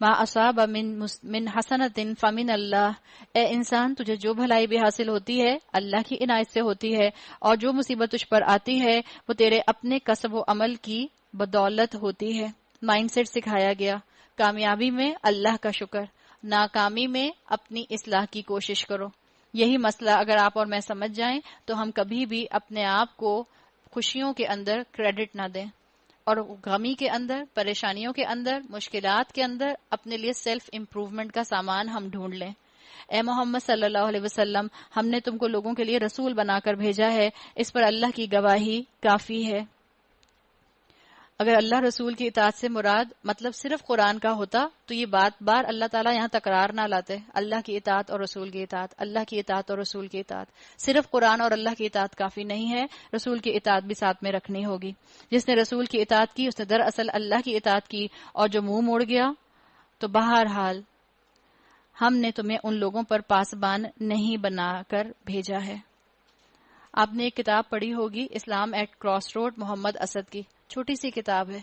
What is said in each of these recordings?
ما اصاب من حسنۃ فمن اللہ، اے انسان تجھے جو بھلائی بھی حاصل ہوتی ہے اللہ کی عنایت سے ہوتی ہے، اور جو مصیبت تجھ پر آتی ہے وہ تیرے اپنے کسب و عمل کی بدولت ہوتی ہے۔ مائنڈ سیٹ سکھایا گیا، کامیابی میں اللہ کا شکر، ناکامی میں اپنی اصلاح کی کوشش کرو۔ یہی مسئلہ اگر آپ اور میں سمجھ جائیں تو ہم کبھی بھی اپنے آپ کو خوشیوں کے اندر کریڈٹ نہ دیں، اور غمی کے اندر، پریشانیوں کے اندر، مشکلات کے اندر اپنے لیے سیلف امپروومنٹ کا سامان ہم ڈھونڈ لیں۔ اے محمد صلی اللہ علیہ وسلم، ہم نے تم کو لوگوں کے لیے رسول بنا کر بھیجا ہے، اس پر اللہ کی گواہی کافی ہے۔ اگر اللہ رسول کی اطاعت سے مراد مطلب صرف قرآن کا ہوتا تو یہ بات بار اللہ تعالیٰ یہاں تکرار نہ لاتے، اللہ کی اطاعت اور رسول کی اطاعت، اللہ کی اطاعت اور رسول کی اطاعت۔ صرف قرآن اور اللہ کی اطاعت کافی نہیں ہے، رسول کی اطاعت بھی ساتھ میں رکھنی ہوگی۔ جس نے رسول کی اطاعت کی اس نے دراصل اللہ کی اطاعت کی، اور جو منہ موڑ گیا تو بہرحال ہم نے تمہیں ان لوگوں پر پاسبان نہیں بنا کر بھیجا ہے۔ آپ نے ایک کتاب پڑھی ہوگی، اسلام ایٹ کراس روڈ، محمد اسد کی، چھوٹی سی کتاب ہے،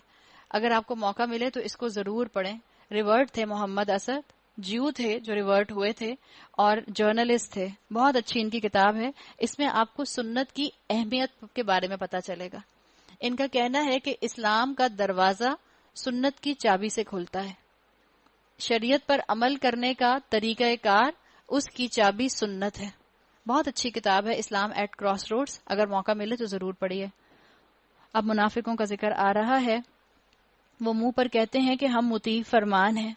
اگر آپ کو موقع ملے تو اس کو ضرور پڑھیں۔ ریورٹ تھے محمد اسد، جیو تھے جو ریورٹ ہوئے تھے، اور جرنلسٹ تھے۔ بہت اچھی ان کی کتاب ہے، اس میں آپ کو سنت کی اہمیت کے بارے میں پتہ چلے گا۔ ان کا کہنا ہے کہ اسلام کا دروازہ سنت کی چابی سے کھلتا ہے، شریعت پر عمل کرنے کا طریقہ کار اس کی چابی سنت ہے۔ بہت اچھی کتاب ہے اسلام ایٹ کراس روڈز، اگر موقع ملے تو ضرور پڑھیے۔ اب منافقوں کا ذکر آ رہا ہے، وہ منہ پر کہتے ہیں کہ ہم مطیع فرمان ہیں،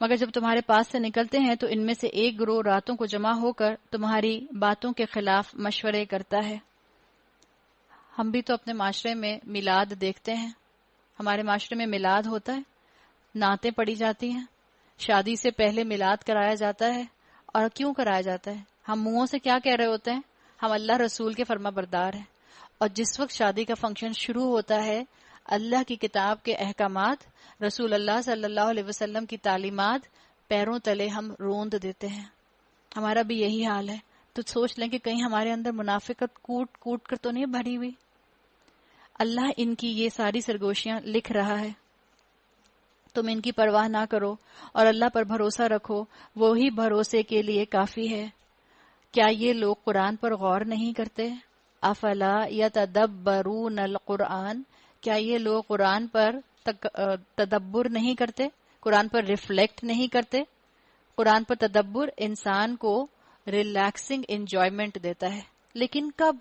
مگر جب تمہارے پاس سے نکلتے ہیں تو ان میں سے ایک گروہ راتوں کو جمع ہو کر تمہاری باتوں کے خلاف مشورے کرتا ہے۔ ہم بھی تو اپنے معاشرے میں میلاد دیکھتے ہیں، ہمارے معاشرے میں میلاد ہوتا ہے، نعتیں پڑھی جاتی ہیں، شادی سے پہلے میلاد کرایا جاتا ہے۔ اور کیوں کرایا جاتا ہے؟ ہم منہوں سے کیا کہہ رہے ہوتے ہیں؟ ہم اللہ رسول کے فرما بردار ہیں، اور جس وقت شادی کا فنکشن شروع ہوتا ہے، اللہ کی کتاب کے احکامات، رسول اللہ صلی اللہ علیہ وسلم کی تعلیمات پیروں تلے ہم روند دیتے ہیں۔ ہمارا بھی یہی حال ہے، تو سوچ لیں کہ کہیں ہمارے اندر منافقت کوٹ کوٹ کر تو نہیں بھری ہوئی۔ اللہ ان کی یہ ساری سرگوشیاں لکھ رہا ہے، تم ان کی پرواہ نہ کرو اور اللہ پر بھروسہ رکھو، وہی بھروسے کے لیے کافی ہے۔ کیا یہ لوگ قرآن پر غور نہیں کرتے؟ افلا یتدبرون القرآن، کیا یہ لوگ قرآن پر تدبر نہیں کرتے، قرآن پر ریفلیکٹ نہیں کرتے؟ قرآن پر تدبر انسان کو ریلیکسنگ انجوائمنٹ دیتا ہے، لیکن کب؟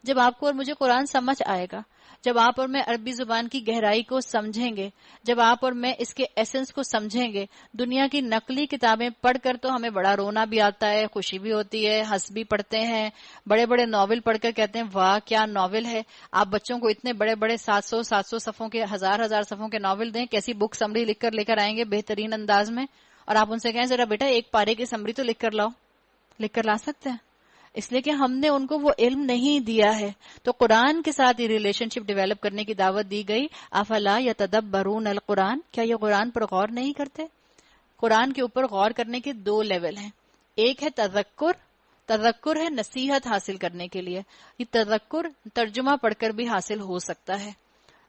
جب آپ کو اور مجھے قرآن سمجھ آئے گا، جب آپ اور میں عربی زبان کی گہرائی کو سمجھیں گے، جب آپ اور میں اس کے ایسنس کو سمجھیں گے۔ دنیا کی نقلی کتابیں پڑھ کر تو ہمیں بڑا رونا بھی آتا ہے، خوشی بھی ہوتی ہے، ہنس بھی پڑھتے ہیں، بڑے بڑے ناول پڑھ کر کہتے ہیں واہ کیا ناول ہے۔ آپ بچوں کو اتنے بڑے بڑے 700 صفحوں کے، ہزار صفحوں کے ناول دیں، کیسی بک سمری لکھ کر لے کر آئیں گے بہترین انداز میں، اور آپ ان سے کہیں ذرا بیٹا ایک پارے کی سمری تو لکھ کر لاؤ، لکھ کر لا سکتے ہیں؟ اس لیے کہ ہم نے ان کو وہ علم نہیں دیا ہے۔ تو قرآن کے ساتھ یہ ریلیشن شپ ڈیولپ کرنے کی دعوت دی گئی۔ افلا یتدبرون القرآن، کیا یہ قرآن پر غور نہیں کرتے؟ قرآن کے اوپر غور کرنے کے دو لیول ہیں، ایک ہے تذکر، تذکر ہے نصیحت حاصل کرنے کے لیے، یہ تذکر ترجمہ پڑھ کر بھی حاصل ہو سکتا ہے،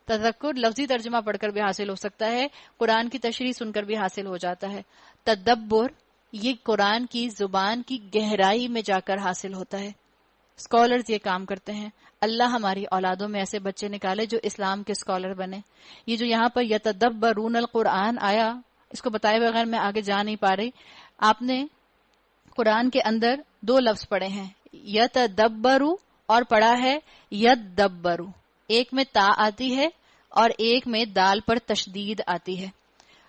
تذکر لفظی ترجمہ پڑھ کر بھی حاصل ہو سکتا ہے، قرآن کی تشریح سن کر بھی حاصل ہو جاتا ہے۔ تدبر یہ قرآن کی زبان کی گہرائی میں جا کر حاصل ہوتا ہے، اسکالرز یہ کام کرتے ہیں۔ اللہ ہماری اولادوں میں ایسے بچے نکالے جو اسلام کے اسکالر بنے۔ یہ جو یہاں پر یتدبرون القرآن آیا، اس کو بتائے بغیر میں آگے جا نہیں پا رہی۔ آپ نے قرآن کے اندر دو لفظ پڑھے ہیں، یتدبرو اور پڑھا ہے یدبرو، ایک میں تا آتی ہے اور ایک میں دال پر تشدید آتی ہے۔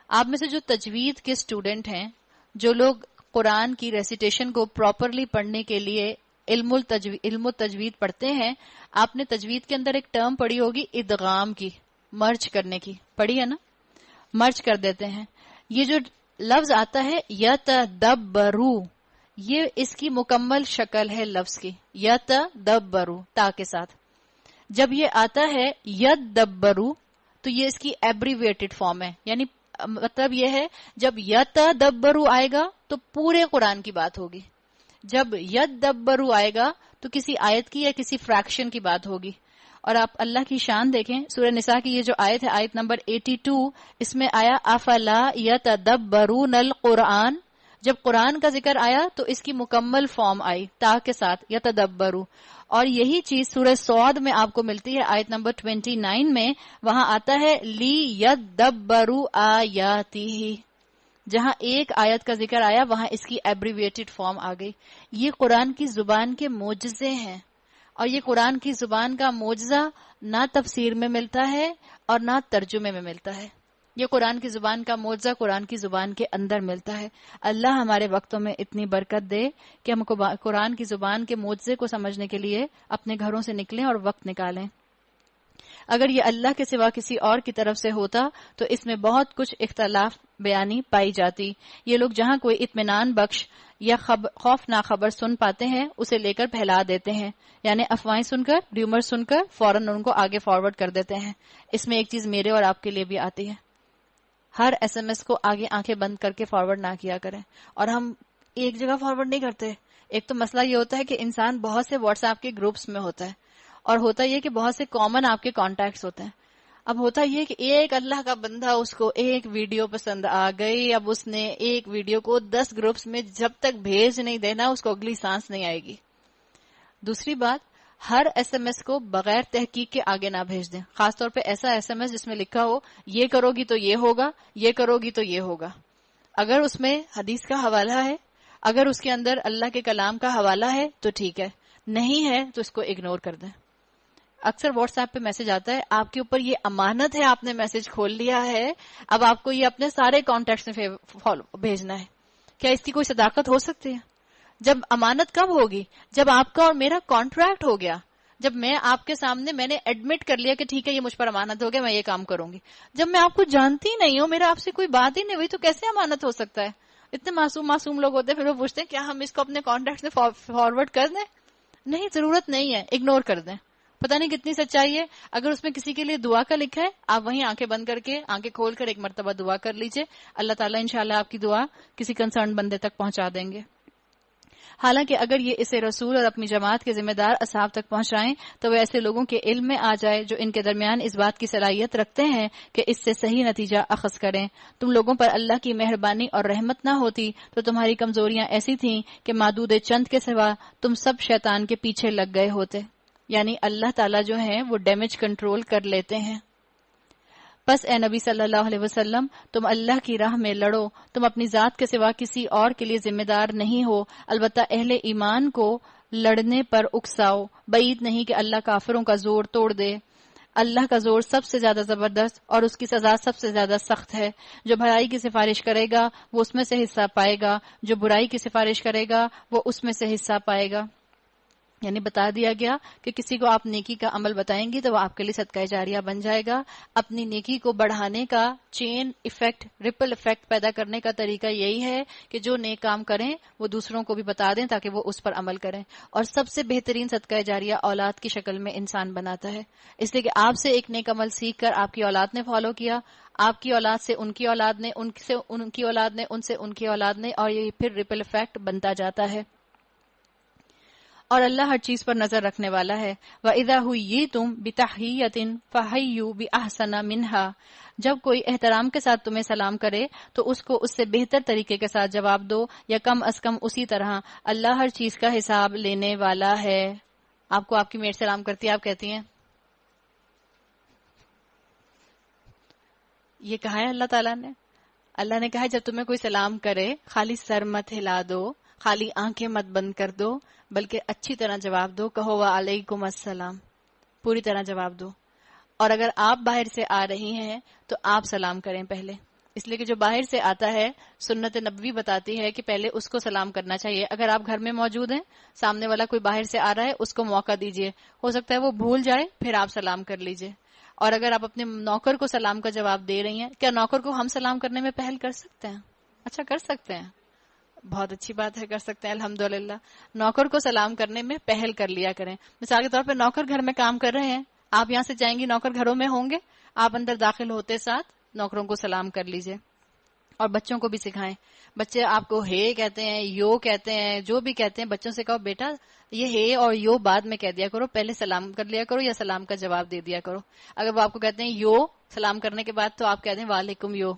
آپ میں سے جو تجوید کے اسٹوڈنٹ ہیں، جو لوگ قرآن کی ریسیٹیشن کو پراپرلی پڑھنے کے لیے علم التجوید پڑھتے ہیں، آپ نے تجوید کے اندر ایک ٹرم پڑھی ہوگی ادغام کی، مرج کرنے کی، پڑھی ہے نا؟ مرج کر دیتے ہیں۔ یہ جو لفظ آتا ہے یتدبرو، یہ اس کی مکمل شکل ہے لفظ کی، یتدبرو تا کے ساتھ۔ جب یہ آتا ہے یدبرو تو یہ اس کی ایبریویٹڈ فارم ہے، یعنی مطلب یہ ہے جب یتدبرو آئے گا تو پورے قرآن کی بات ہوگی، جب یدبرو آئے گا تو کسی آیت کی یا کسی فریکشن کی بات ہوگی۔ اور آپ اللہ کی شان دیکھیں، سورہ نساء کی یہ جو آیت ہے، آیت نمبر 82، اس میں آیا افلا یتدبرون القرآن. جب قرآن کا ذکر آیا تو اس کی مکمل فارم آئی تا کے ساتھ، یتدبرو. اور یہی چیز سورہ صاد میں آپ کو ملتی ہے، آیت نمبر 29 میں، وہاں آتا ہے لی یدبروا آیاتہ. جہاں ایک آیت کا ذکر آیا وہاں اس کی ایبریویٹڈ فارم آ گئی. یہ قرآن کی زبان کے معجزے ہیں، اور یہ قرآن کی زبان کا معجزہ نہ تفسیر میں ملتا ہے اور نہ ترجمے میں ملتا ہے. یہ قرآن کی زبان کا معجزہ قرآن کی زبان کے اندر ملتا ہے. اللہ ہمارے وقتوں میں اتنی برکت دے کہ ہم قرآن کی زبان کے معجزے کو سمجھنے کے لیے اپنے گھروں سے نکلیں اور وقت نکالیں. اگر یہ اللہ کے سوا کسی اور کی طرف سے ہوتا تو اس میں بہت کچھ اختلاف بیانی پائی جاتی. یہ لوگ جہاں کوئی اطمینان بخش یا خوفناک خبر سن پاتے ہیں اسے لے کر پھیلا دیتے ہیں، یعنی افواہیں سن کر، ریومر سن کر فوراً ان کو آگے فارورڈ کر دیتے ہیں. اس میں ایک چیز میرے اور آپ کے لیے بھی آتی ہے، ہر ایس ایم ایس کو آگے آنکھیں بند کر کے فارورڈ نہ کیا کریں. اور ہم ایک جگہ فارورڈ نہیں کرتے. ایک تو مسئلہ یہ ہوتا ہے کہ انسان بہت سے واٹس ایپ کے گروپس میں ہوتا ہے، اور ہوتا یہ کہ بہت سے کامن آپ کے کانٹیکٹس ہوتے ہیں. اب ہوتا یہ کہ ایک اللہ کا بندہ، اس کو ایک ویڈیو پسند آ گئی، اب اس نے ایک ویڈیو کو 10 گروپس میں جب تک بھیج نہیں دینا اس کو اگلی سانس نہیں آئے گی. دوسری بات، ہر ایس ایم ایس کو بغیر تحقیق کے آگے نہ بھیج دیں، خاص طور پہ ایسا ایس ایم ایس جس میں لکھا ہو یہ کرو گی تو یہ ہوگا، یہ کرو گی تو یہ ہوگا. اگر اس میں حدیث کا حوالہ ہے، اگر اس کے اندر اللہ کے کلام کا حوالہ ہے تو ٹھیک ہے، نہیں ہے تو اس کو اگنور کر دیں. اکثر واٹس ایپ پہ میسج آتا ہے آپ کے اوپر یہ امانت ہے، آپ نے میسج کھول لیا ہے، اب آپ کو یہ اپنے سارے کانٹیکٹس میں بھیجنا ہے. کیا اس کی کوئی صداقت ہو سکتی ہے؟ جب امانت کب ہوگی؟ جب آپ کا اور میرا کانٹریکٹ ہو گیا، جب میں آپ کے سامنے میں نے ایڈمٹ کر لیا کہ ٹھیک ہے یہ مجھ پر امانت ہو گیا، میں یہ کام کروں گی. جب میں آپ کو جانتی نہیں ہوں، میرا آپ سے کوئی بات ہی نہیں ہوئی، تو کیسے امانت ہو سکتا ہے؟ اتنے معصوم لوگ ہوتے ہیں، پھر وہ پوچھتے ہیں کیا ہم اس کو اپنے کانٹیکٹ میں فارورڈ کر دیں؟ نہیں، ضرورت نہیں ہے، اگنور کر دیں. پتہ نہیں کتنی سچائی ہے. اگر اس میں کسی کے لیے دعا کا لکھا ہے، آپ وہیں آنکھیں بند کر کے، آنکھیں کھول کر ایک مرتبہ دعا کر لیجئے، اللہ تعالیٰ انشاءاللہ آپ کی دعا کسی کنسرن بندے تک پہنچا دیں گے. حالانکہ اگر یہ اسے رسول اور اپنی جماعت کے ذمہ دار اصحاب تک پہنچائیں تو وہ ایسے لوگوں کے علم میں آ جائے جو ان کے درمیان اس بات کی صلاحیت رکھتے ہیں کہ اس سے صحیح نتیجہ اخذ کریں. تم لوگوں پر اللہ کی مہربانی اور رحمت نہ ہوتی تو تمہاری کمزوریاں ایسی تھیں کہ معدود چند کے سوا تم سب شیطان کے پیچھے لگ گئے ہوتے. یعنی اللہ تعالیٰ جو ہیں وہ ڈیمیج کنٹرول کر لیتے ہیں. بس اے نبی صلی اللہ علیہ وسلم، تم اللہ کی راہ میں لڑو، تم اپنی ذات کے سوا کسی اور کے لیے ذمہ دار نہیں ہو. البتہ اہل ایمان کو لڑنے پر اکساؤ، بعید نہیں کہ اللہ کافروں کا زور توڑ دے. اللہ کا زور سب سے زیادہ زبردست اور اس کی سزا سب سے زیادہ سخت ہے. جو بھلائی کی سفارش کرے گا وہ اس میں سے حصہ پائے گا، جو برائی کی سفارش کرے گا وہ اس میں سے حصہ پائے گا. یعنی بتا دیا گیا کہ کسی کو آپ نیکی کا عمل بتائیں گی تو وہ آپ کے لیے صدقہ جاریہ بن جائے گا. اپنی نیکی کو بڑھانے کا چین ایفیکٹ، ریپل ایفیکٹ پیدا کرنے کا طریقہ یہی ہے کہ جو نیک کام کریں وہ دوسروں کو بھی بتا دیں تاکہ وہ اس پر عمل کریں. اور سب سے بہترین صدقہ جاریہ اولاد کی شکل میں انسان بناتا ہے. اس لیے کہ آپ سے ایک نیک عمل سیکھ کر آپ کی اولاد نے فالو کیا، آپ کی اولاد سے ان کی اولاد نے، ان سے ان کی اولاد نے، ان سے ان کی اولاد نے، اور یہ پھر ریپل ایفیکٹ بنتا جاتا ہے. اور اللہ ہر چیز پر نظر رکھنے والا ہے. وَإِذَا حُيِّيتُم بِتَحِيَّةٍ فَحَيُّوا بِأَحْسَنَ مِنْهَا، جب کوئی احترام کے ساتھ تمہیں سلام کرے تو اس کو اس سے بہتر طریقے کے ساتھ جواب دو، یا کم از کم اسی طرح. اللہ ہر چیز کا حساب لینے والا ہے. آپ کو آپ کی میٹ سلام کرتی ہے، آپ کہتی ہیں یہ کہا ہے اللہ تعالیٰ نے؟ اللہ نے کہا ہے جب تمہیں کوئی سلام کرے خالی سر مت ہلا دو، خالی آنکھیں مت بند کر دو، بلکہ اچھی طرح جواب دو. کہو وعلیکم السلام، پوری طرح جواب دو. اور اگر آپ باہر سے آ رہی ہیں تو آپ سلام کریں پہلے، اس لیے کہ جو باہر سے آتا ہے سنت نبوی بتاتی ہے کہ پہلے اس کو سلام کرنا چاہیے. اگر آپ گھر میں موجود ہیں، سامنے والا کوئی باہر سے آ رہا ہے، اس کو موقع دیجئے، ہو سکتا ہے وہ بھول جائے، پھر آپ سلام کر لیجئے. اور اگر آپ اپنے نوکر کو سلام کا جواب دے رہی ہیں، کیا نوکر کو ہم سلام کرنے میں پہل کر سکتے ہیں؟ اچھا، کر سکتے ہیں، بہت اچھی بات ہے، کر سکتے ہیں الحمدللہ. نوکر کو سلام کرنے میں پہل کر لیا کریں. مثال کے طور پہ نوکر گھر میں کام کر رہے ہیں، آپ یہاں سے جائیں گی، نوکر گھروں میں ہوں گے، آپ اندر داخل ہوتے ساتھ نوکروں کو سلام کر لیجئے. اور بچوں کو بھی سکھائیں. بچے آپ کو ہے کہتے ہیں، یو کہتے ہیں، جو بھی کہتے ہیں، بچوں سے کہو بیٹا یہ ہے اور یو بعد میں کہہ دیا کرو، پہلے سلام کر لیا کرو یا سلام کا جواب دے دیا کرو. اگر وہ آپ کو کہتے ہیں یو سلام کرنے کے بعد، تو آپ کہہ دیں وعلیکم یو،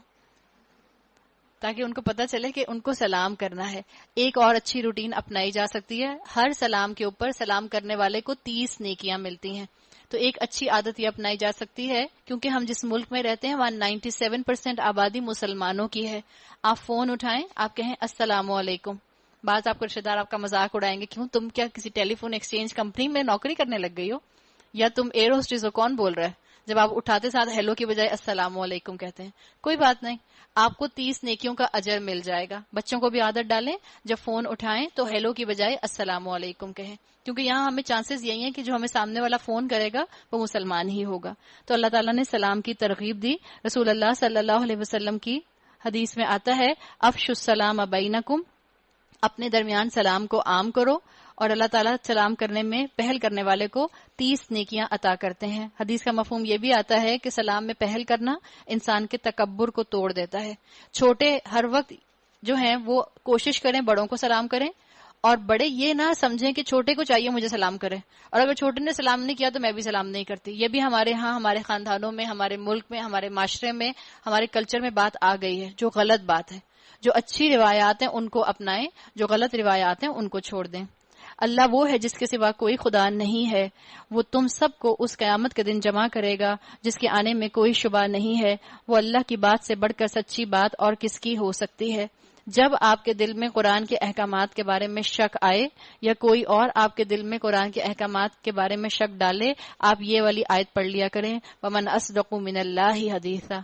تاکہ ان کو پتا چلے کہ ان کو سلام کرنا ہے. ایک اور اچھی روٹین اپنائی جا سکتی ہے، ہر سلام کے اوپر سلام کرنے والے کو 30 نیکیاں ملتی ہیں. تو ایک اچھی عادت یہ اپنائی جا سکتی ہے، کیونکہ ہم جس ملک میں رہتے ہیں وہاں 97% آبادی مسلمانوں کی ہے. آپ فون اٹھائیں، آپ کہیں السلام علیکم. بعض آپ کو رشتے دار آپ کا مذاق اڑائیں گے، کیوں تم کیا کسی ٹیلی فون ایکسچینج کمپنی میں نوکری کرنے لگ گئی ہو، یا تم ایئر ہوسٹس ہو، کون بول رہا ہے؟ جب آپ اٹھاتے ساتھ ہیلو کی بجائے السلام علیکم کہتے ہیں. کوئی بات نہیں، آپ کو 30 نیکیوں کا اجر مل جائے گا. بچوں کو بھی عادت ڈالیں، جب فون اٹھائیں تو ہیلو کی بجائے السلام علیکم کہیں، کیونکہ یہاں ہمیں چانسز یہی ہیں کہ جو ہمیں سامنے والا فون کرے گا وہ مسلمان ہی ہوگا. تو اللہ تعالیٰ نے سلام کی ترغیب دی. رسول اللہ صلی اللہ علیہ وسلم کی حدیث میں آتا ہے افشوا السلام بینکم، اپنے درمیان سلام کو عام کرو، اور اللہ تعالیٰ سلام کرنے میں پہل کرنے والے کو 30 نیکیاں عطا کرتے ہیں. حدیث کا مفہوم یہ بھی آتا ہے کہ سلام میں پہل کرنا انسان کے تکبر کو توڑ دیتا ہے. چھوٹے ہر وقت جو ہیں وہ کوشش کریں بڑوں کو سلام کریں، اور بڑے یہ نہ سمجھیں کہ چھوٹے کو چاہیے مجھے سلام کرے، اور اگر چھوٹے نے سلام نہیں کیا تو میں بھی سلام نہیں کرتی. یہ بھی ہمارے ہاں، ہمارے خاندانوں میں، ہمارے ملک میں، ہمارے معاشرے میں، ہمارے کلچر میں بات آ گئی ہے، جو غلط بات ہے. جو اچھی روایات ہیں ان کو اپنائیں، جو غلط روایات ہیں ان کو چھوڑ دیں. اللہ وہ ہے جس کے سوا کوئی خدا نہیں ہے، وہ تم سب کو اس قیامت کے دن جمع کرے گا جس کے آنے میں کوئی شبہ نہیں ہے. وہ اللہ کی بات سے بڑھ کر سچی بات اور کس کی ہو سکتی ہے. جب آپ کے دل میں قرآن کے احکامات کے بارے میں شک آئے، یا کوئی اور آپ کے دل میں قرآن کے احکامات کے بارے میں شک ڈالے، آپ یہ والی آیت پڑھ لیا کریں، وَمَنْ أَصْدَقُ مِنَ اللَّهِ حَدِيثًا،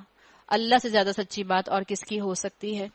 اللہ سے زیادہ سچی بات اور کس کی ہو سکتی ہے.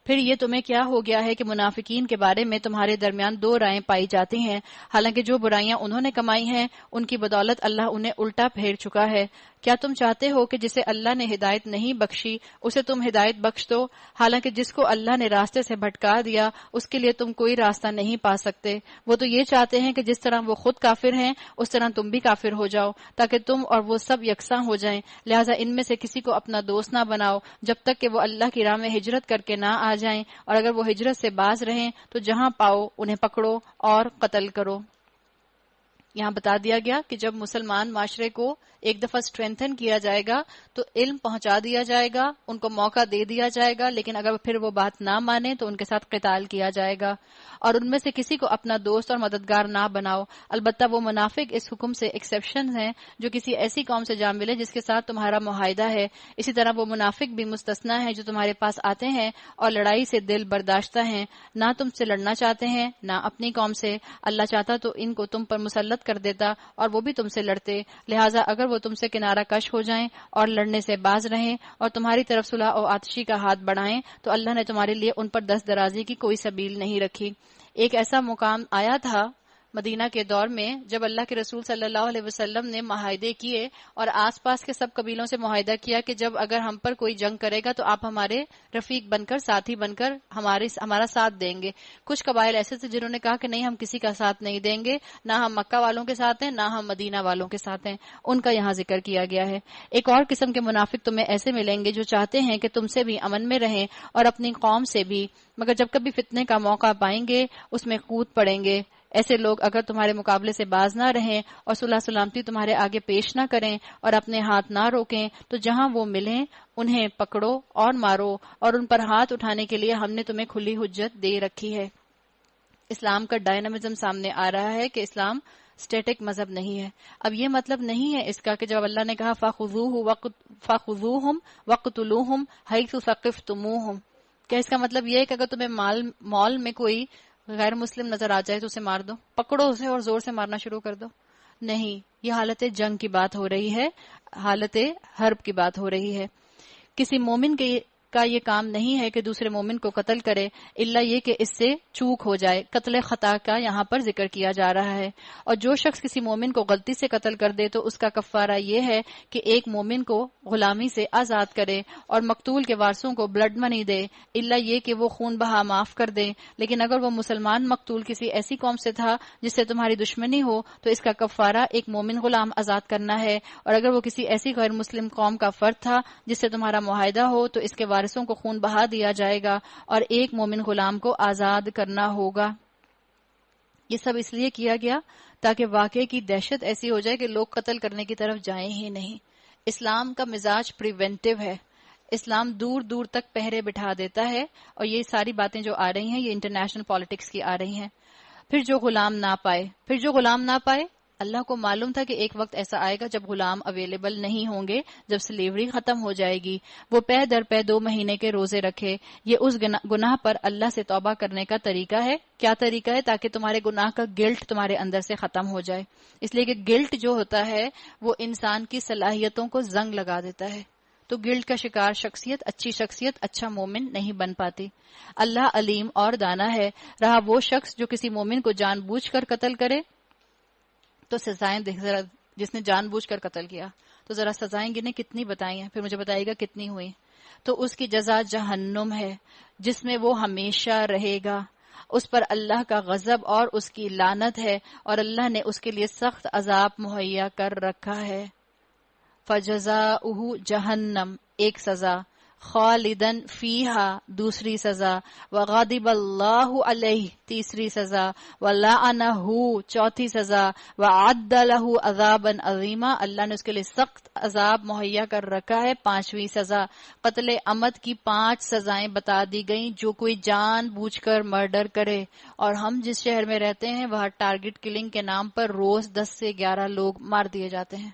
پھر یہ تمہیں کیا ہو گیا ہے کہ منافقین کے بارے میں تمہارے درمیان 2 رائیں پائی جاتی ہیں، حالانکہ جو برائیاں انہوں نے کمائی ہیں ان کی بدولت اللہ انہیں الٹا پھیر چکا ہے. کیا تم چاہتے ہو کہ جسے اللہ نے ہدایت نہیں بخشی اسے تم ہدایت بخش دو، حالانکہ جس کو اللہ نے راستے سے بھٹکا دیا اس کے لیے تم کوئی راستہ نہیں پا سکتے. وہ تو یہ چاہتے ہیں کہ جس طرح وہ خود کافر ہیں اس طرح تم بھی کافر ہو جاؤ، تاکہ تم اور وہ سب یکساں ہو جائیں. لہٰذا ان میں سے کسی کو اپنا دوست نہ بناؤ جب تک کہ وہ اللہ کی راہ میں ہجرت کر کے نہ آ جائیں، اور اگر وہ ہجرت سے باز رہیں تو جہاں پاؤ انہیں پکڑو اور قتل کرو. یہاں بتا دیا گیا کہ جب مسلمان معاشرے کو ایک دفعہ اسٹرینتھن کیا جائے گا تو علم پہنچا دیا جائے گا، ان کو موقع دے دیا جائے گا، لیکن اگر پھر وہ بات نہ مانے تو ان کے ساتھ قتال کیا جائے گا. اور ان میں سے کسی کو اپنا دوست اور مددگار نہ بناؤ. البتہ وہ منافق اس حکم سے ایکسیپشن ہیں جو کسی ایسی قوم سے جا ملے جس کے ساتھ تمہارا معاہدہ ہے. اسی طرح وہ منافق بھی مستثنا ہیں جو تمہارے پاس آتے ہیں اور لڑائی سے دل برداشتہ ہیں، نہ تم سے لڑنا چاہتے ہیں نہ اپنی قوم سے. اللہ چاہتا تو ان کو تم پر مسلط کر دیتا اور وہ بھی تم سے لڑتے. لہٰذا اگر وہ تم سے کنارہ کش ہو جائیں اور لڑنے سے باز رہیں اور تمہاری طرف صلح و آتشی کا ہاتھ بڑھائیں تو اللہ نے تمہارے لیے ان پر دست درازی کی کوئی سبیل نہیں رکھی. ایک ایسا مقام آیا تھا مدینہ کے دور میں جب اللہ کے رسول صلی اللہ علیہ وسلم نے معاہدے کیے اور آس پاس کے سب قبیلوں سے معاہدہ کیا کہ جب اگر ہم پر کوئی جنگ کرے گا تو آپ ہمارے رفیق بن کر، ساتھی بن کر ہمارا ساتھ دیں گے. کچھ قبائل ایسے تھے جنہوں نے کہا کہ نہیں، ہم کسی کا ساتھ نہیں دیں گے، نہ ہم مکہ والوں کے ساتھ ہیں نہ ہم مدینہ والوں کے ساتھ ہیں. ان کا یہاں ذکر کیا گیا ہے. ایک اور قسم کے منافق تمہیں ایسے ملیں گے جو چاہتے ہیں کہ تم سے بھی امن میں رہیں اور اپنی قوم سے بھی، مگر جب کبھی فتنے کا موقع پائیں گے اس میں کود پڑیں گے. ایسے لوگ اگر تمہارے مقابلے سے باز نہ رہیں اور صلح سلامتی تمہارے آگے پیش نہ کریں اور اپنے ہاتھ نہ روکیں تو جہاں وہ ملیں انہیں پکڑو اور مارو، اور ان پر ہاتھ اٹھانے کے لیے ہم نے تمہیں کھلی حجت دے رکھی ہے. اسلام کا ڈائنامزم سامنے آ رہا ہے کہ اسلام اسٹیٹک مذہب نہیں ہے. اب یہ مطلب نہیں ہے اس کا کہ جب اللہ نے کہا فَخُذُوهُمْ وَاقْتُلُوهُمْ حَيْثُ ثَقِفْتُمُوهُمْ، کہ اس کا مطلب یہ ہے کہ اگر تمہیں مال میں کوئی غیر مسلم نظر آ جائے تو اسے مار دو، پکڑو اسے اور زور سے مارنا شروع کر دو. نہیں، یہ حالت جنگ کی بات ہو رہی ہے، حالت حرب کی بات ہو رہی ہے. کسی مومن کا یہ کام نہیں ہے کہ دوسرے مومن کو قتل کرے الا یہ کہ اس سے چوک ہو جائے. قتل خطا کا یہاں پر ذکر کیا جا رہا ہے. اور جو شخص کسی مومن کو غلطی سے قتل کر دے تو اس کا کفارہ یہ ہے کہ ایک مومن کو غلامی سے آزاد کرے اور مقتول کے وارثوں کو بلڈ منی دے الا یہ کہ وہ خون بہا معاف کر دے. لیکن اگر وہ مسلمان مقتول کسی ایسی قوم سے تھا جس سے تمہاری دشمنی ہو تو اس کا کفارہ ایک مومن غلام آزاد کرنا ہے. اور اگر وہ کسی ایسی غیر مسلم قوم کا فرد تھا جس سے تمہارا معاہدہ ہو تو اس کے وارثوں کو خون بہا دیا جائے گا اور ایک مومن غلام کو آزاد کرنا ہوگا۔ یہ سب اس لیے کیا گیا تاکہ واقعے کی دہشت ایسی ہو جائے کہ لوگ قتل کرنے کی طرف جائیں ہی نہیں۔ اسلام کا مزاج پریونٹیو ہے، اسلام دور دور تک پہرے بٹھا دیتا ہے، اور یہ ساری باتیں جو آ رہی ہیں یہ انٹرنیشنل پالیٹکس کی آ رہی ہیں۔ پھر جو غلام نہ پائے، اللہ کو معلوم تھا کہ ایک وقت ایسا آئے گا جب غلام اویلیبل نہیں ہوں گے، جب سلیوری ختم ہو جائے گی۔ وہ پے در پے 2 مہینے کے روزے رکھے۔ یہ اس گناہ پر اللہ سے توبہ کرنے کا طریقہ ہے۔ کیا طریقہ ہے؟ تاکہ تمہارے گناہ کا گلٹ تمہارے اندر سے ختم ہو جائے، اس لیے کہ گلٹ جو ہوتا ہے وہ انسان کی صلاحیتوں کو زنگ لگا دیتا ہے، تو گلٹ کا شکار شخصیت، اچھی شخصیت، اچھا مومن نہیں بن پاتی۔ اللہ علیم اور دانا ہے۔ رہا وہ شخص جو کسی مومن کو جان بوجھ کر قتل کرے تو سزائیں دیکھ ذرا، جس نے جان بوجھ کر قتل کیا تو ذرا سزائیں گنے کتنی بتائی ہیں، پھر مجھے بتائے گا کتنی ہوئی۔ تو اس کی جزا جہنم ہے جس میں وہ ہمیشہ رہے گا، اس پر اللہ کا غضب اور اس کی لعنت ہے، اور اللہ نے اس کے لیے سخت عذاب مہیا کر رکھا ہے۔ فجزاؤہ جہنم ایک سزا، خالدن فیہا دوسری سزا، وغضب اللہ علیہ تیسری سزا، ولعنہ چوتھی سزا، وعد لہ عذابا عظیما اللہ نے اس کے لیے سخت عذاب مہیا کر رکھا ہے، پانچویں سزا۔ قتل عمد کی 5 سزائیں بتا دی گئیں جو کوئی جان بوجھ کر مرڈر کرے، اور ہم جس شہر میں رہتے ہیں وہاں ٹارگٹ کلنگ کے نام پر روز 10 سے 11 لوگ مار دیے جاتے ہیں۔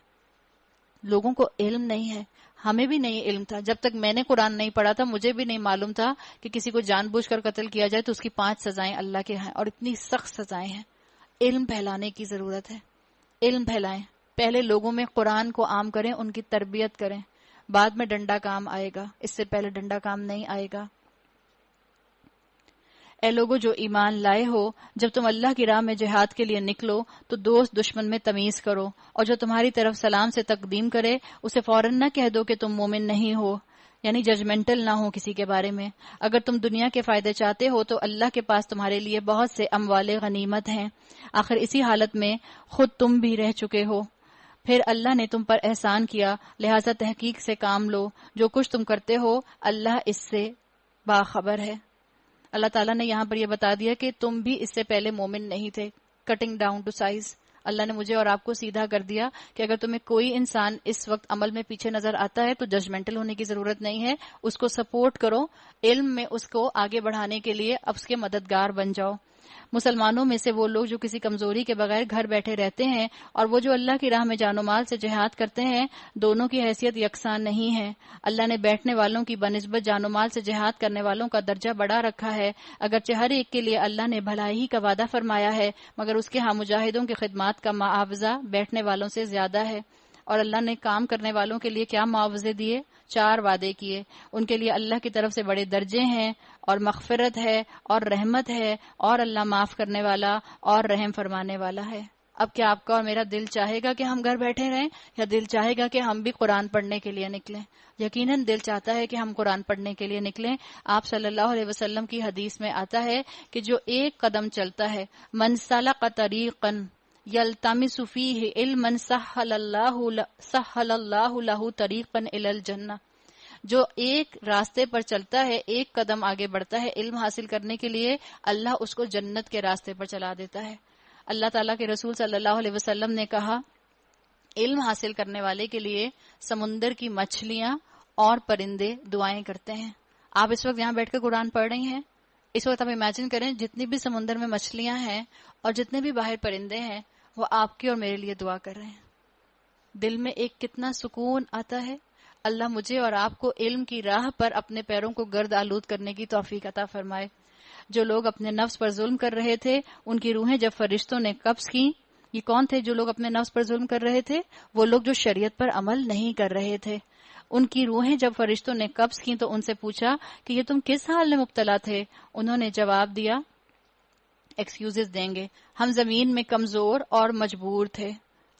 لوگوں کو علم نہیں ہے، ہمیں بھی نہیں علم تھا، جب تک میں نے قرآن نہیں پڑھا تھا مجھے بھی نہیں معلوم تھا کہ کسی کو جان بوجھ کر قتل کیا جائے تو اس کی 5 سزائیں اللہ کے ہیں، اور اتنی سخت سزائیں ہیں۔ علم پھیلانے کی ضرورت ہے، علم پھیلائیں، پہلے لوگوں میں قرآن کو عام کریں، ان کی تربیت کریں، بعد میں ڈنڈا کام آئے گا، اس سے پہلے ڈنڈا کام نہیں آئے گا۔ اے لوگو جو ایمان لائے ہو، جب تم اللہ کی راہ میں جہاد کے لیے نکلو تو دوست دشمن میں تمیز کرو، اور جو تمہاری طرف سلام سے تقدیم کرے اسے فوراً نہ کہہ دو کہ تم مومن نہیں ہو، یعنی ججمنٹل نہ ہو کسی کے بارے میں۔ اگر تم دنیا کے فائدے چاہتے ہو تو اللہ کے پاس تمہارے لیے بہت سے اموال غنیمت ہیں، آخر اسی حالت میں خود تم بھی رہ چکے ہو، پھر اللہ نے تم پر احسان کیا، لہٰذا تحقیق سے کام لو، جو کچھ تم کرتے ہو اللہ اس سے باخبر ہے۔ اللہ تعالیٰ نے یہاں پر یہ بتا دیا کہ تم بھی اس سے پہلے مومن نہیں تھے، کٹنگ ڈاؤن ٹو سائز۔ اللہ نے مجھے اور آپ کو سیدھا کر دیا کہ اگر تمہیں کوئی انسان اس وقت عمل میں پیچھے نظر آتا ہے تو ججمنٹل ہونے کی ضرورت نہیں ہے، اس کو سپورٹ کرو، علم میں اس کو آگے بڑھانے کے لیے اب اس کے مددگار بن جاؤ۔ مسلمانوں میں سے وہ لوگ جو کسی کمزوری کے بغیر گھر بیٹھے رہتے ہیں اور وہ جو اللہ کی راہ میں جان و مال سے جہاد کرتے ہیں، دونوں کی حیثیت یکساں نہیں ہے۔ اللہ نے بیٹھنے والوں کی بنسبت جان و مال سے جہاد کرنے والوں کا درجہ بڑھا رکھا ہے، اگرچہ ہر ایک کے لیے اللہ نے بھلائی کا وعدہ فرمایا ہے، مگر اس کے ہاں مجاہدوں کی خدمات کا معاوضہ بیٹھنے والوں سے زیادہ ہے۔ اور اللہ نے کام کرنے والوں کے لیے کیا معاوضے دیے؟ 4 وعدے کیے، ان کے لیے اللہ کی طرف سے بڑے درجے ہیں اور مغفرت ہے اور رحمت ہے، اور اللہ معاف کرنے والا اور رحم فرمانے والا ہے۔ اب کیا آپ کا اور میرا دل چاہے گا کہ ہم گھر بیٹھے رہیں، یا دل چاہے گا کہ ہم بھی قرآن پڑھنے کے لیے نکلیں؟ یقیناً دل چاہتا ہے کہ ہم قرآن پڑھنے کے لیے نکلیں۔ آپ صلی اللہ علیہ وسلم کی حدیث میں آتا ہے کہ جو ایک قدم چلتا ہے، من سلک طریقا یلتمس فیہ علما سہل اللہ لہ طریقا الی الجنہ، جو ایک راستے پر چلتا ہے، ایک قدم آگے بڑھتا ہے علم حاصل کرنے کے لیے، اللہ اس کو جنت کے راستے پر چلا دیتا ہے۔ اللہ تعالیٰ کے رسول صلی اللہ علیہ وسلم نے کہا، علم حاصل کرنے والے کے لیے سمندر کی مچھلیاں اور پرندے دعائیں کرتے ہیں۔ آپ اس وقت یہاں بیٹھ کر قرآن پڑھ رہی ہیں، اس وقت آپ امیجن کریں جتنی بھی سمندر میں مچھلیاں ہیں اور جتنے بھی باہر پرندے ہیں وہ آپ کی اور میرے لیے دعا کر رہے ہیں۔ دل میں ایک کتنا سکون آتا ہے۔ اللہ مجھے اور آپ کو علم کی راہ پر اپنے پیروں کو گرد آلود کرنے کی توفیق عطا فرمائے۔ جو لوگ اپنے نفس پر ظلم کر رہے تھے ان کی روحیں جب فرشتوں نے قبض کی، یہ کون تھے جو لوگ اپنے نفس پر ظلم کر رہے تھے؟ وہ لوگ جو شریعت پر عمل نہیں کر رہے تھے۔ ان کی روحیں جب فرشتوں نے قبض کی تو ان سے پوچھا کہ یہ تم کس حال میں مبتلا تھے؟ انہوں نے جواب دیا، ایکسکیوزز دیں گے، ہم زمین میں کمزور اور مجبور تھے،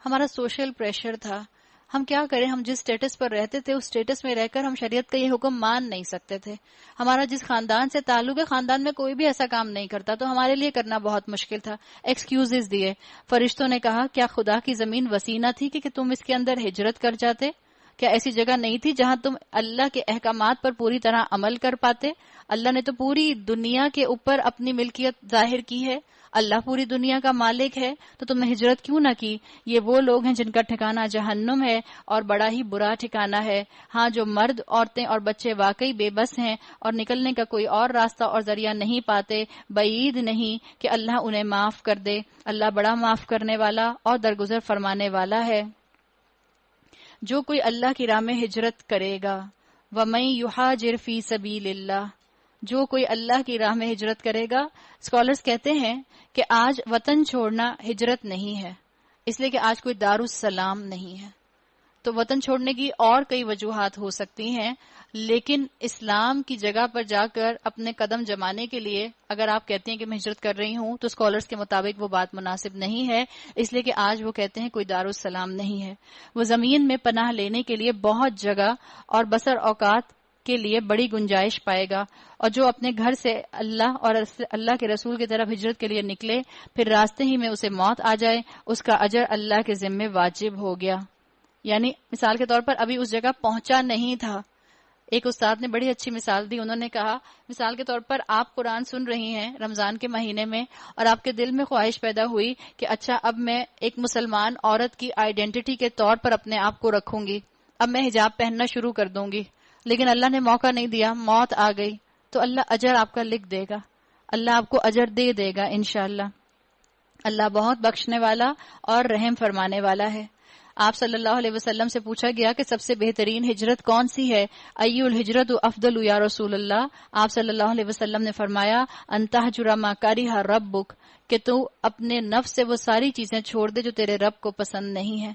ہمارا سوشل پریشر تھا، ہم کیا کریں، ہم جس سٹیٹس پر رہتے تھے اس سٹیٹس میں رہ کر ہم شریعت کا یہ حکم مان نہیں سکتے تھے، ہمارا جس خاندان سے تعلق ہے خاندان میں کوئی بھی ایسا کام نہیں کرتا تو ہمارے لیے کرنا بہت مشکل تھا، ایکسکیوزز دیے۔ فرشتوں نے کہا، کیا خدا کی زمین وسیع نہ تھی کہ تم اس کے اندر ہجرت کر جاتے؟ کیا ایسی جگہ نہیں تھی جہاں تم اللہ کے احکامات پر پوری طرح عمل کر پاتے؟ اللہ نے تو پوری دنیا کے اوپر اپنی ملکیت ظاہر کی ہے، اللہ پوری دنیا کا مالک ہے، تو تم نے ہجرت کیوں نہ کی؟ یہ وہ لوگ ہیں جن کا ٹھکانہ جہنم ہے اور بڑا ہی برا ٹھکانہ ہے۔ ہاں، جو مرد، عورتیں اور بچے واقعی بے بس ہیں اور نکلنے کا کوئی اور راستہ اور ذریعہ نہیں پاتے، بعید نہیں کہ اللہ انہیں معاف کر دے۔ اللہ بڑا معاف کرنے والا اور درگزر فرمانے والا ہے۔ جو کوئی اللہ کی راہ میں ہجرت کرے گا، وَمَن يُحَاجِرْ فِي سَبِيلِ اللَّهِ، جو کوئی اللہ کی راہ میں ہجرت کرے گا۔ اسکالرز کہتے ہیں کہ آج وطن چھوڑنا ہجرت نہیں ہے، اس لیے کہ آج کوئی دارالسلام نہیں ہے۔ تو وطن چھوڑنے کی اور کئی وجوہات ہو سکتی ہیں، لیکن اسلام کی جگہ پر جا کر اپنے قدم جمانے کے لیے اگر آپ کہتے ہیں کہ میں ہجرت کر رہی ہوں تو اسکالرز کے مطابق وہ بات مناسب نہیں ہے، اس لیے کہ آج وہ کہتے ہیں کوئی دارالسلام نہیں ہے۔ وہ زمین میں پناہ لینے کے لیے بہت جگہ اور بسر اوقات کے لیے بڑی گنجائش پائے گا، اور جو اپنے گھر سے اللہ اور اللہ کے رسول کی طرف ہجرت کے لیے نکلے، پھر راستے ہی میں اسے موت آ جائے، اس کا اجر اللہ کے ذمے واجب ہو گیا۔ یعنی مثال کے طور پر ابھی اس جگہ پہنچا نہیں تھا۔ ایک استاد نے بڑی اچھی مثال دی، انہوں نے کہا مثال کے طور پر آپ قرآن سن رہی ہیں رمضان کے مہینے میں، اور آپ کے دل میں خواہش پیدا ہوئی کہ اچھا اب میں ایک مسلمان عورت کی آئیڈینٹی کے طور پر اپنے آپ کو رکھوں گی، اب میں حجاب پہننا شروع کر دوں گی، لیکن اللہ نے موقع نہیں دیا، موت آ گئی، تو اللہ اجر آپ کا لکھ دے گا، اللہ آپ کو اجر دے دے گا انشاءاللہ۔ اللہ بہت بخشنے والا اور رحم فرمانے والا ہے۔ آپ صلی اللہ علیہ وسلم سے پوچھا گیا کہ سب سے بہترین ہجرت کون سی ہے؟ ایو الہجرت افضل یا رسول اللہ؟ آپ صلی اللہ علیہ وسلم نے فرمایا ان تہجر ما کرہ ربک، کہ تو اپنے نفس سے وہ ساری چیزیں چھوڑ دے جو تیرے رب کو پسند نہیں ہیں۔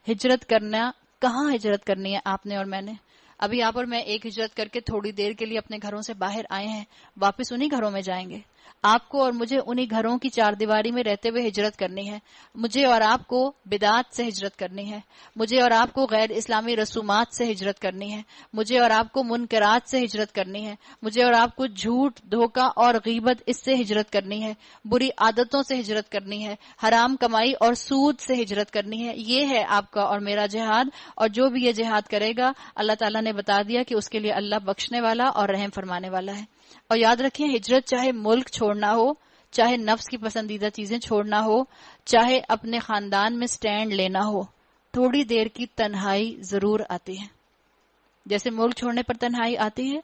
ہجرت کرنا، کہاں ہجرت کرنی ہے آپ نے اور میں نے؟ ابھی آپ اور میں ایک ہجرت کر کے تھوڑی دیر کے لیے اپنے گھروں سے باہر آئے ہیں، واپس انہی گھروں میں جائیں گے۔ آپ کو اور مجھے انہی گھروں کی چار دیواری میں رہتے ہوئے ہجرت کرنی ہے۔ مجھے اور آپ کو بدعات سے ہجرت کرنی ہے، مجھے اور آپ کو غیر اسلامی رسومات سے ہجرت کرنی ہے، مجھے اور آپ کو منکرات سے ہجرت کرنی ہے، مجھے اور آپ کو جھوٹ، دھوکہ اور غیبت اس سے ہجرت کرنی ہے، بری عادتوں سے ہجرت کرنی ہے، حرام کمائی اور سود سے ہجرت کرنی ہے۔ یہ ہے آپ کا اور میرا جہاد، اور جو بھی یہ جہاد کرے گا اللہ تعالیٰ نے بتا دیا کہ اس کے لیے اللہ بخشنے والا اور رحم فرمانے والا ہے۔ اور یاد رکھیں، ہجرت چاہے ملک چھوڑنا ہو، چاہے نفس کی پسندیدہ چیزیں چھوڑنا ہو، چاہے اپنے خاندان میں سٹینڈ لینا ہو، تھوڑی دیر کی تنہائی ضرور آتی ہے۔ جیسے ملک چھوڑنے پر تنہائی آتی ہے،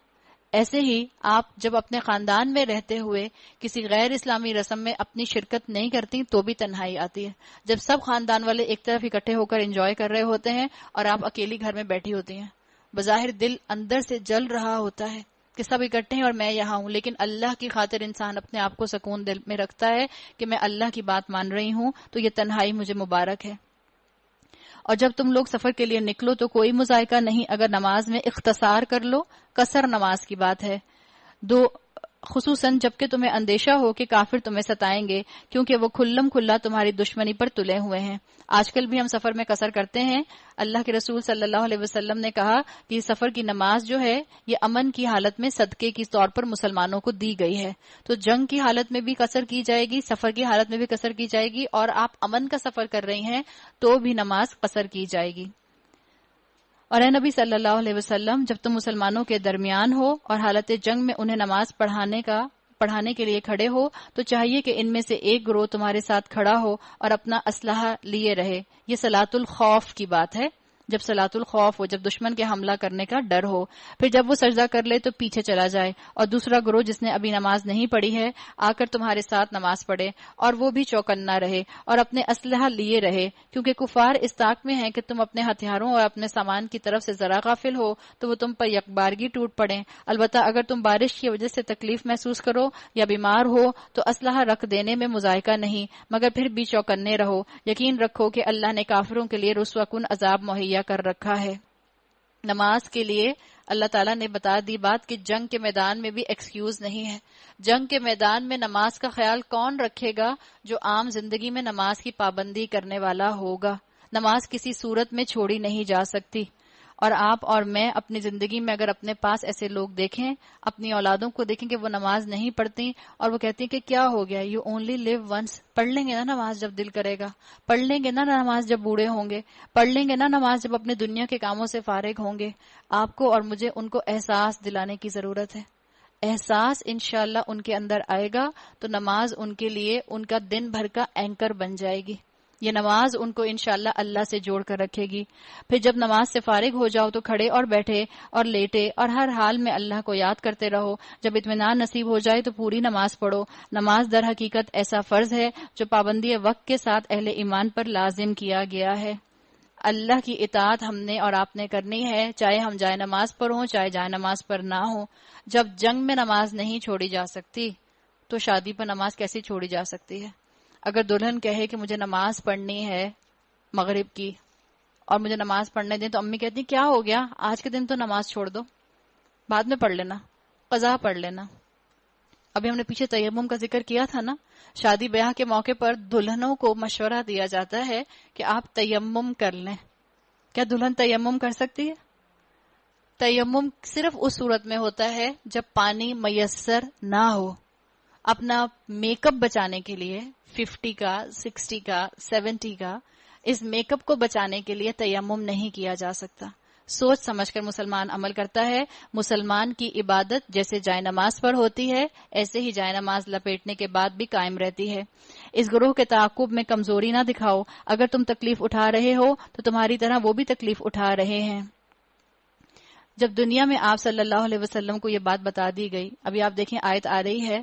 ایسے ہی آپ جب اپنے خاندان میں رہتے ہوئے کسی غیر اسلامی رسم میں اپنی شرکت نہیں کرتی تو بھی تنہائی آتی ہے۔ جب سب خاندان والے ایک طرف اکٹھے ہو کر انجوائے کر رہے ہوتے ہیں اور آپ اکیلی گھر میں بیٹھی ہوتی ہیں، بظاہر دل اندر سے جل رہا ہوتا ہے کہ سب اکٹھے ہیں اور میں یہاں ہوں، لیکن اللہ کی خاطر انسان اپنے آپ کو سکون دل میں رکھتا ہے کہ میں اللہ کی بات مان رہی ہوں، تو یہ تنہائی مجھے مبارک ہے۔ اور جب تم لوگ سفر کے لیے نکلو تو کوئی مذائقہ نہیں اگر نماز میں اختصار کر لو، قصر نماز کی بات ہے، خصوصاً جبکہ تمہیں اندیشہ ہو کہ کافر تمہیں ستائیں گے، کیونکہ وہ کھلم کھلا تمہاری دشمنی پر تلے ہوئے ہیں۔ آج کل بھی ہم سفر میں قصر کرتے ہیں۔ اللہ کے رسول صلی اللہ علیہ وسلم نے کہا کہ یہ سفر کی نماز جو ہے یہ امن کی حالت میں صدقے کی طور پر مسلمانوں کو دی گئی ہے، تو جنگ کی حالت میں بھی قصر کی جائے گی، سفر کی حالت میں بھی قصر کی جائے گی، اور آپ امن کا سفر کر رہی ہیں تو بھی نماز قصر کی جائے گی۔ اور اے نبی صلی اللہ علیہ وسلم، جب تم مسلمانوں کے درمیان ہو اور حالت جنگ میں انہیں نماز پڑھانے کے لیے کھڑے ہو تو چاہیے کہ ان میں سے ایک گروہ تمہارے ساتھ کھڑا ہو اور اپنا اسلحہ لیے رہے۔ یہ صلاۃ الخوف کی بات ہے، جب صلاۃ الخوف ہو، جب دشمن کے حملہ کرنے کا ڈر ہو، پھر جب وہ سجدہ کر لے تو پیچھے چلا جائے، اور دوسرا گروہ جس نے ابھی نماز نہیں پڑھی ہے آ کر تمہارے ساتھ نماز پڑھے، اور وہ بھی چوکنا رہے اور اپنے اسلحہ لیے رہے، کیونکہ کفار اس طاق میں ہیں کہ تم اپنے ہتھیاروں اور اپنے سامان کی طرف سے ذرا غافل ہو تو وہ تم پر یکبارگی ٹوٹ پڑیں۔ البتہ اگر تم بارش کی وجہ سے تکلیف محسوس کرو یا بیمار ہو تو اسلحہ رکھ دینے میں مذائقہ نہیں، مگر پھر بھی چوکنے رہو۔ یقین رکھو کہ اللہ نے کافروں کے لیے رسوا کن عذاب مہیا کر رکھا ہے۔ نماز کے لیے اللہ تعالیٰ نے بتا دی بات کہ جنگ کے میدان میں بھی ایکسکیوز نہیں ہے۔ جنگ کے میدان میں نماز کا خیال کون رکھے گا جو عام زندگی میں نماز کی پابندی کرنے والا ہوگا؟ نماز کسی صورت میں چھوڑی نہیں جا سکتی، اور آپ اور میں اپنی زندگی میں اگر اپنے پاس ایسے لوگ دیکھیں، اپنی اولادوں کو دیکھیں کہ وہ نماز نہیں پڑھتی اور وہ کہتی ہیں کہ کیا ہو گیا، یو اونلی لیو ونس، پڑھ لیں گے نا نماز جب دل کرے گا، پڑھ لیں گے نا نماز جب بوڑھے ہوں گے، پڑھ لیں گے نا نماز جب اپنے دنیا کے کاموں سے فارغ ہوں گے. آپ کو اور مجھے ان کو احساس دلانے کی ضرورت ہے. احساس انشاءاللہ ان کے اندر آئے گا تو نماز ان کے لیے ان کا دن بھر کا اینکر بن جائے گی. یہ نماز ان کو انشاءاللہ اللہ سے جوڑ کر رکھے گی. پھر جب نماز سے فارغ ہو جاؤ تو کھڑے اور بیٹھے اور لیٹے اور ہر حال میں اللہ کو یاد کرتے رہو. جب اطمینان نصیب ہو جائے تو پوری نماز پڑھو. نماز در حقیقت ایسا فرض ہے جو پابندی وقت کے ساتھ اہل ایمان پر لازم کیا گیا ہے. اللہ کی اطاعت ہم نے اور آپ نے کرنی ہے، چاہے ہم جائے نماز پر ہوں چاہے جائے نماز پر نہ ہوں. جب جنگ میں نماز نہیں چھوڑی جا سکتی تو شادی پر نماز کیسے چھوڑی جا سکتی ہے؟ اگر دلہن کہے کہ مجھے نماز پڑھنی ہے مغرب کی اور مجھے نماز پڑھنے دیں، تو امی کہتی کیا ہو گیا، آج کے دن تو نماز چھوڑ دو، بعد میں پڑھ لینا، قضا پڑھ لینا. ابھی ہم نے پیچھے تیمم کا ذکر کیا تھا نا. شادی بیاہ کے موقع پر دلہنوں کو مشورہ دیا جاتا ہے کہ آپ تیمم کر لیں. کیا دلہن تیمم کر سکتی ہے؟ تیمم صرف اس صورت میں ہوتا ہے جب پانی میسر نہ ہو. اپنا میک اپ بچانے کے لیے 50 کا 60 کا 70 کا اس میک اپ کو بچانے کے لیے تیمم نہیں کیا جا سکتا. سوچ سمجھ کر مسلمان عمل کرتا ہے. مسلمان کی عبادت جیسے جائے نماز پر ہوتی ہے ایسے ہی جائے نماز لپیٹنے کے بعد بھی قائم رہتی ہے. اس گروہ کے تعاقب میں کمزوری نہ دکھاؤ. اگر تم تکلیف اٹھا رہے ہو تو تمہاری طرح وہ بھی تکلیف اٹھا رہے ہیں. جب دنیا میں آپ صلی اللہ علیہ وسلم کو یہ بات بتا دی گئی، ابھی آپ دیکھیں آیت آ رہی ہے،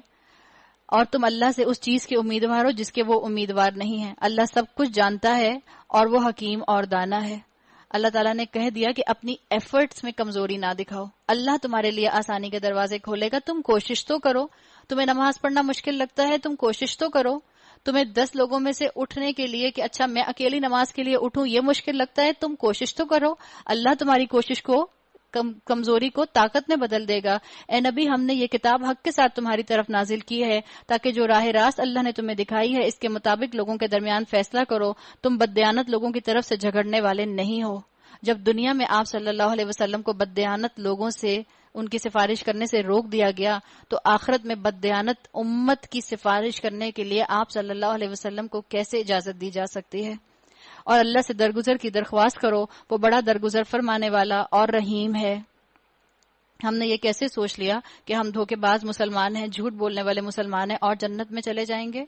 اور تم اللہ سے اس چیز کے امیدوار ہو جس کے وہ امیدوار نہیں ہیں. اللہ سب کچھ جانتا ہے اور وہ حکیم اور دانا ہے. اللہ تعالیٰ نے کہہ دیا کہ اپنی ایفرٹس میں کمزوری نہ دکھاؤ. اللہ تمہارے لیے آسانی کے دروازے کھولے گا. تم کوشش تو کرو. تمہیں نماز پڑھنا مشکل لگتا ہے، تم کوشش تو کرو. تمہیں 10 لوگوں میں سے اٹھنے کے لیے کہ اچھا میں اکیلی نماز کے لیے اٹھوں یہ مشکل لگتا ہے، تم کوشش تو کرو. اللہ تمہاری کوشش کو کمزوری کو طاقت میں بدل دے گا. اے نبی، ہم نے یہ کتاب حق کے ساتھ تمہاری طرف نازل کی ہے تاکہ جو راہ راست اللہ نے تمہیں دکھائی ہے اس کے مطابق لوگوں کے درمیان فیصلہ کرو. تم بددیانت لوگوں کی طرف سے جھگڑنے والے نہیں ہو. جب دنیا میں آپ صلی اللہ علیہ وسلم کو بددیانت لوگوں سے ان کی سفارش کرنے سے روک دیا گیا تو آخرت میں بددیانت امت کی سفارش کرنے کے لیے آپ صلی اللہ علیہ وسلم کو کیسے اجازت دی جا سکتی ہے؟ اور اللہ سے درگزر کی درخواست کرو، وہ بڑا درگزر فرمانے والا اور رحیم ہے. ہم نے یہ کیسے سوچ لیا کہ ہم دھوکے باز مسلمان ہیں، جھوٹ بولنے والے مسلمان ہیں اور جنت میں چلے جائیں گے؟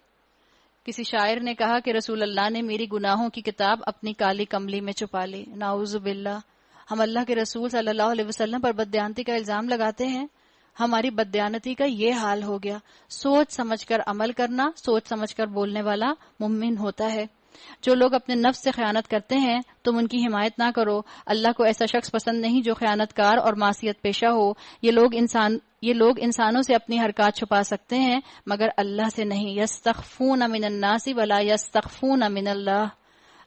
کسی شاعر نے کہا کہ رسول اللہ نے میری گناہوں کی کتاب اپنی کالی کملی میں چھپا لی. نعوذ باللہ. ہم اللہ کے رسول صلی اللہ علیہ وسلم پر بددیانتی کا الزام لگاتے ہیں. ہماری بددیانتی کا یہ حال ہو گیا. سوچ سمجھ کر عمل کرنا، سوچ سمجھ کر بولنے والا مومن ہوتا ہے. جو لوگ اپنے نفس سے خیانت کرتے ہیں تم ان کی حمایت نہ کرو. اللہ کو ایسا شخص پسند نہیں جو خیانت کار اور معصیت پیشہ ہو. یہ لوگ انسانوں سے اپنی حرکات چھپا سکتے ہیں مگر اللہ سے نہیں. یستخفون من الناس ولا یستخفون من اللہ.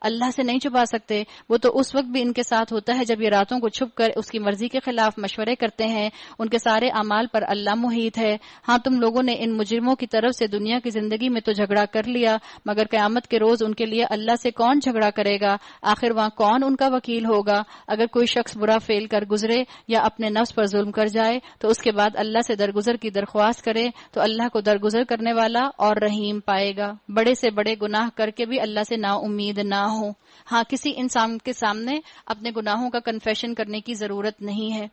اللہ سے نہیں چھپا سکتے. وہ تو اس وقت بھی ان کے ساتھ ہوتا ہے جب یہ راتوں کو چھپ کر اس کی مرضی کے خلاف مشورے کرتے ہیں. ان کے سارے اعمال پر اللہ محیط ہے. ہاں تم لوگوں نے ان مجرموں کی طرف سے دنیا کی زندگی میں تو جھگڑا کر لیا مگر قیامت کے روز ان کے لیے اللہ سے کون جھگڑا کرے گا؟ آخر وہاں کون ان کا وکیل ہوگا؟ اگر کوئی شخص برا فعل کر گزرے یا اپنے نفس پر ظلم کر جائے تو اس کے بعد اللہ سے درگزر کی درخواست کرے تو اللہ کو درگزر کرنے والا اور رحیم پائے گا. بڑے سے بڑے گناہ کر کے بھی اللہ سے نا امید نہ ہو. ہاں کسی انسان کے سامنے اپنے گناہوں کا کنفیشن کرنے کی ضرورت نہیں ہے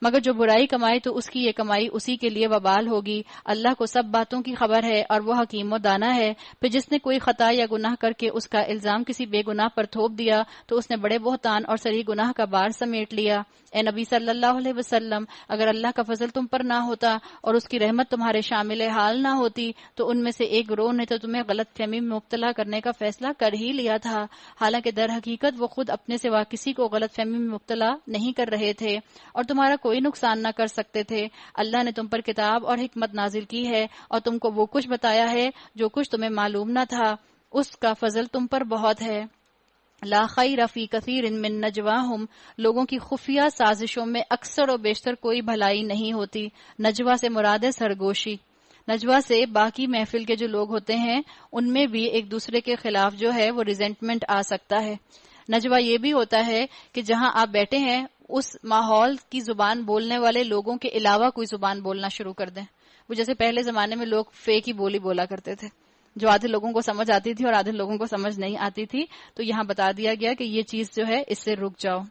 مگر جو برائی کمائے تو اس کی یہ کمائی اسی کے لیے وبال ہوگی. اللہ کو سب باتوں کی خبر ہے اور وہ حکیم و دانا ہے. پھر جس نے کوئی خطا یا گناہ کر کے اس کا الزام کسی بے گناہ پر تھوپ دیا تو اس نے بڑے بہتان اور صریح گناہ کا بار سمیٹ لیا. اے نبی صلی اللہ علیہ وسلم، اگر اللہ کا فضل تم پر نہ ہوتا اور اس کی رحمت تمہارے شامل حال نہ ہوتی تو ان میں سے ایک گروہ نے تو تمہیں غلط فہمی میں مبتلا کرنے کا فیصلہ کر ہی لیا تھا. حالانکہ در حقیقت وہ خود اپنے سوا کسی کو غلط فہمی میں مبتلا نہیں کر رہے تھے اور تمہارا کوئی نقصان نہ کر سکتے تھے. اللہ نے تم پر کتاب اور حکمت نازل کی ہے اور تم کو وہ کچھ بتایا ہے جو کچھ تمہیں معلوم نہ تھا. اس کا فضل تم پر بہت ہے. لا خیر فی کثیر من نجواہم. لوگوں کی خفیہ سازشوں میں اکثر و بیشتر کوئی بھلائی نہیں ہوتی. نجوا سے مراد ہے سرگوشی. نجوا سے باقی محفل کے جو لوگ ہوتے ہیں ان میں بھی ایک دوسرے کے خلاف جو ہے وہ ریزنٹمنٹ آ سکتا ہے. نجوہ یہ بھی ہوتا ہے کہ جہاں آپ بیٹھے ہیں اس ماحول کی زبان بولنے والے لوگوں کے علاوہ کوئی زبان بولنا شروع کر دیں. وہ جیسے پہلے زمانے میں لوگ فیک ہی بولی بولا کرتے تھے جو آدھے لوگوں کو سمجھ آتی تھی اور آدھے لوگوں کو سمجھ نہیں آتی تھی. تو یہاں بتا دیا گیا کہ یہ چیز جو ہے اس سے رک جاؤ.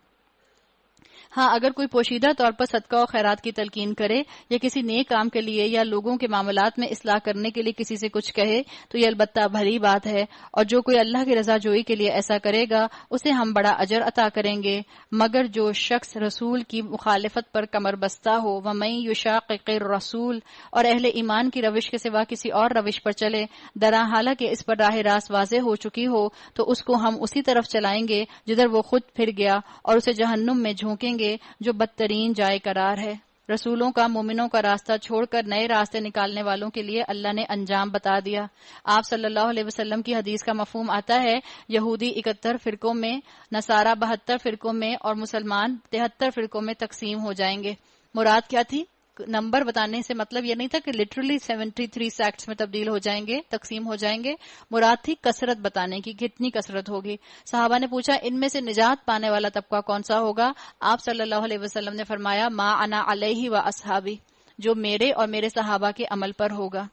ہاں اگر کوئی پوشیدہ طور پر صدقہ و خیرات کی تلقین کرے یا کسی نیک کام کے لیے یا لوگوں کے معاملات میں اصلاح کرنے کے لیے کسی سے کچھ کہے تو یہ البتہ بھلی بات ہے، اور جو کوئی اللہ کی رضا جوئی کے لیے ایسا کرے گا اسے ہم بڑا اجر عطا کریں گے. مگر جو شخص رسول کی مخالفت پر کمر بستہ ہو، وَمَن يُشَاقِقِ الرَّسُولَ، اور اہل ایمان کی روش کے سوا کسی اور روش پر چلے، درا حالانکہ اس پر راہ راست واضح ہو چکی ہو، تو اس کو ہم اسی طرف چلائیں گے جدھر وہ خود پھر گیا، اور اسے جہنم میں جھونکیں گے جو بدترین جائے قرار ہے. رسولوں کا مومنوں کا راستہ چھوڑ کر نئے راستے نکالنے والوں کے لیے اللہ نے انجام بتا دیا. آپ صلی اللہ علیہ وسلم کی حدیث کا مفہوم آتا ہے یہودی 71 فرقوں میں، نصارہ 72 فرقوں میں اور مسلمان 73 فرقوں میں تقسیم ہو جائیں گے. مراد کیا تھی؟ نمبر بتانے سے مطلب یہ نہیں تھا کہ لٹرلی 73 سیکٹس میں تبدیل ہو جائیں گے، تقسیم ہو جائیں گے. مراد تھی کثرت بتانے کی، کتنی کثرت ہوگی. صحابہ نے پوچھا ان میں سے نجات پانے والا طبقہ کون سا ہوگا؟ آپ صلی اللہ علیہ وسلم نے فرمایا ما انا علیہ و اصحابی، جو میرے اور میرے صحابہ کے عمل پر ہوگا.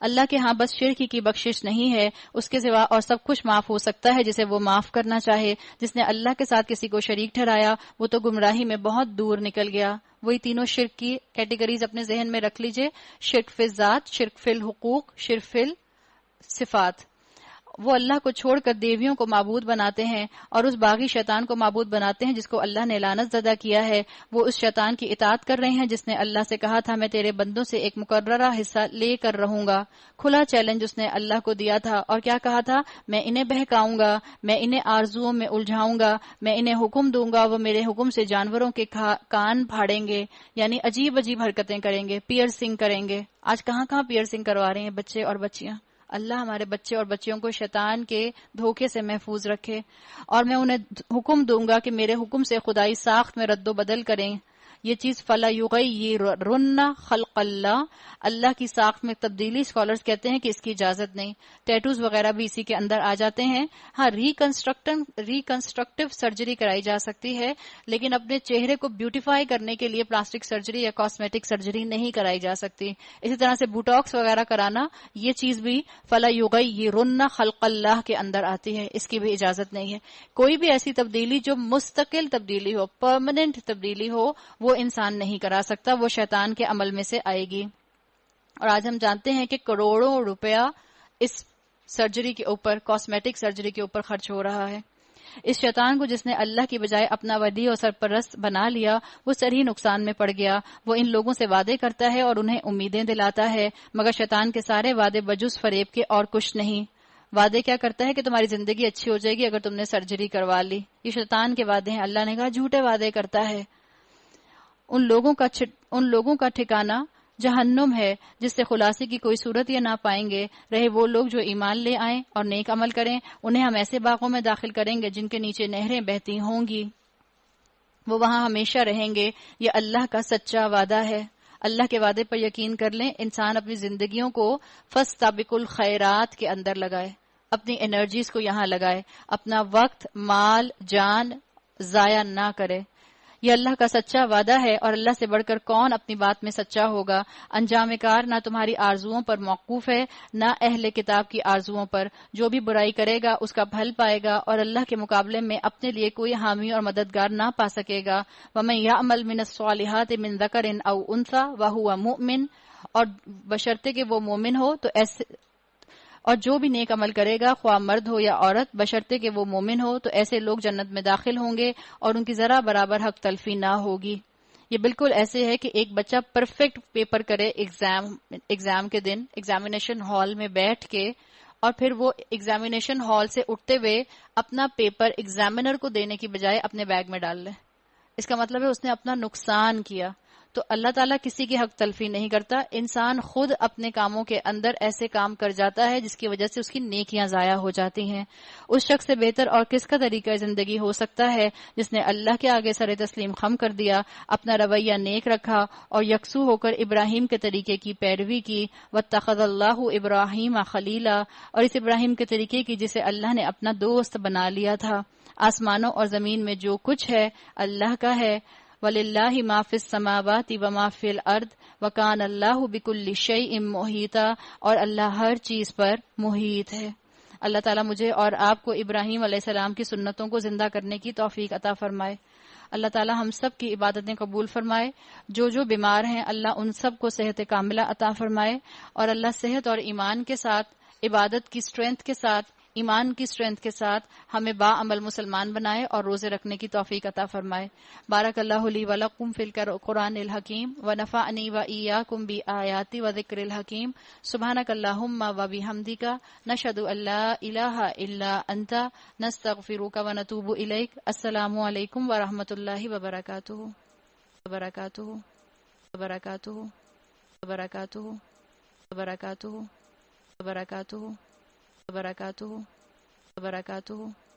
اللہ کے ہاں بس شرک کی بخشش نہیں ہے، اس کے سوا اور سب کچھ معاف ہو سکتا ہے جسے وہ معاف کرنا چاہے. جس نے اللہ کے ساتھ کسی کو شریک ٹھہرایا وہ تو گمراہی میں بہت دور نکل گیا. وہی تینوں شرک کی کیٹیگریز اپنے ذہن میں رکھ لیجئے: شرک فی الذات، شرک فی الحقوق، شرک فی الصفات. وہ اللہ کو چھوڑ کر دیویوں کو معبود بناتے ہیں اور اس باغی شیطان کو معبود بناتے ہیں جس کو اللہ نے لعنت زدہ کیا ہے. وہ اس شیطان کی اطاعت کر رہے ہیں جس نے اللہ سے کہا تھا میں تیرے بندوں سے ایک مقررہ حصہ لے کر رہوں گا. کھلا چیلنج اس نے اللہ کو دیا تھا اور کیا کہا تھا؟ میں انہیں بہکاؤں گا، میں انہیں آرزوؤں میں الجھاؤں گا، میں انہیں حکم دوں گا، وہ میرے حکم سے جانوروں کے کان پھاڑیں گے، یعنی عجیب عجیب حرکتیں کریں گے، پیئرسنگ کریں گے. آج کہاں کہاں پیئرسنگ کروا رہے ہیں بچے اور بچیاں. اللہ ہمارے بچے اور بچیوں کو شیطان کے دھوکے سے محفوظ رکھے. اور میں انہیں حکم دوں گا کہ میرے حکم سے خدائی ساخت میں رد و بدل کریں. یہ چیز فلا یغیرن خلق اللہ، اللہ کی ساخت میں تبدیلی. اسکالرز کہتے ہیں کہ اس کی اجازت نہیں. ٹیٹوز وغیرہ بھی اسی کے اندر آ جاتے ہیں. ہاں ریکنسٹرکٹیو سرجری کرائی جا سکتی ہے، لیکن اپنے چہرے کو بیوٹیفائی کرنے کے لیے پلاسٹک سرجری یا کاسمیٹک سرجری نہیں کرائی جا سکتی. اسی طرح سے بوٹاکس وغیرہ کرانا، یہ چیز بھی فلا یغیرن خلق اللہ کے اندر آتی ہے، اس کی بھی اجازت نہیں ہے. کوئی بھی ایسی تبدیلی جو مستقل تبدیلی ہو، پرماننٹ تبدیلی ہو، وہ انسان نہیں کرا سکتا، وہ شیطان کے عمل میں سے آئے گی. اور آج ہم جانتے ہیں کہ کروڑوں روپیہ اس سرجری کے اوپر، کاسمیٹک سرجری کے اوپر خرچ ہو رہا ہے. اس شیطان کو جس نے اللہ کی بجائے اپنا ولی اور سرپرست بنا لیا، وہ سری نقصان میں پڑ گیا. وہ ان لوگوں سے وعدے کرتا ہے اور انہیں امیدیں دلاتا ہے، مگر شیطان کے سارے وعدے بجز فریب کے اور کچھ نہیں. وعدے کیا کرتا ہے کہ تمہاری زندگی اچھی ہو جائے گی اگر تم نے سرجری کروا لی. یہ شیطان کے وعدے ہیں. اللہ نے کہا جھوٹے وعدے کرتا ہے. ان لوگوں کا ٹھکانہ جہنم ہے جس سے خلاصی کی کوئی صورت یہ نہ پائیں گے. رہے وہ لوگ جو ایمان لے آئیں اور نیک عمل کریں، انہیں ہم ایسے باغوں میں داخل کریں گے جن کے نیچے نہریں بہتی ہوں گی، وہ وہاں ہمیشہ رہیں گے. یہ اللہ کا سچا وعدہ ہے. اللہ کے وعدے پر یقین کر لیں. انسان اپنی زندگیوں کو فاستبقوا الخیرات کے اندر لگائے، اپنی انرجیز کو یہاں لگائے، اپنا وقت، مال، جان ضائع نہ کرے. یہ اللہ کا سچا وعدہ ہے، اور اللہ سے بڑھ کر کون اپنی بات میں سچا ہوگا. انجام کار نہ تمہاری آرزوؤں پر موقوف ہے، نہ اہل کتاب کی آرزوؤں پر. جو بھی برائی کرے گا اس کا پھل پائے گا، اور اللہ کے مقابلے میں اپنے لیے کوئی حامی اور مددگار نہ پا سکے گا. وَمَن يَعْمَلْ مِنَ الصَّالِحَاتِ مِن ذَكَرٍ أَوْ أُنثَىٰ وَهُوَ مُؤْمِنٌ، اور بشرطے کہ وہ مومن ہو تو ایسے، اور جو بھی نیک عمل کرے گا خواہ مرد ہو یا عورت، بشرطے کہ وہ مومن ہو، تو ایسے لوگ جنت میں داخل ہوں گے اور ان کی ذرا برابر حق تلفی نہ ہوگی. یہ بالکل ایسے ہے کہ ایک بچہ پرفیکٹ پیپر کرے ایگزام کے دن ایگزامینیشن ہال میں بیٹھ کے، اور پھر وہ ایگزامینیشن ہال سے اٹھتے ہوئے اپنا پیپر ایگزامینر کو دینے کی بجائے اپنے بیگ میں ڈال لے. اس کا مطلب ہے اس نے اپنا نقصان کیا. تو اللہ تعالیٰ کسی کی حق تلفی نہیں کرتا. انسان خود اپنے کاموں کے اندر ایسے کام کر جاتا ہے جس کی وجہ سے اس کی نیکیاں ضائع ہو جاتی ہیں. اس شخص سے بہتر اور کس کا طریقہ زندگی ہو سکتا ہے جس نے اللہ کے آگے سر تسلیم خم کر دیا، اپنا رویہ نیک رکھا اور یکسو ہو کر ابراہیم کے طریقے کی پیروی کی. واتخذ اللہ ابراہیم خلیلا، اور اس ابراہیم کے طریقے کی جسے اللہ نے اپنا دوست بنا لیا تھا. آسمانوں اور زمین میں جو کچھ ہے اللہ کا ہے. وَلِلَّهِ مَا فِي السَّمَاوَاتِ وَمَا فِي الْأَرْضِ وَكَانَ اللَّهُ بِكُلِّ شَيْءٍ مُحِيطًا، اور اللہ ہر چیز پر محیط ہے. اللہ تعالیٰ مجھے اور آپ کو ابراہیم علیہ السلام کی سنتوں کو زندہ کرنے کی توفیق عطا فرمائے. اللہ تعالیٰ ہم سب کی عبادتیں قبول فرمائے. جو بیمار ہیں اللہ ان سب کو صحت کاملہ عطا فرمائے، اور اللہ صحت اور ایمان کے ساتھ، عبادت کی اسٹرینتھ کے ساتھ، ایمان کی اسٹرینتھ کے ساتھ ہمیں با عمل مسلمان بنائے اور روزے رکھنے کی توفیق عطا فرمائے. بارک اللہ لی و لکم فی القرآن الحکیم ونفعنی و ایاکم بآیات و ذکر الحکیم. سبحانک اللہم و بحمدک، نشہد ان لا الہ الا انت، نستغفرک و نتوب الیک. السلام علیکم ورحمۃ اللہ وبرکاتہ. وبرکاتہ وبرکاتہ وبرکاتہ وبرکاتہ وبرکاتہ وبرکاتہ وبرکاتہ.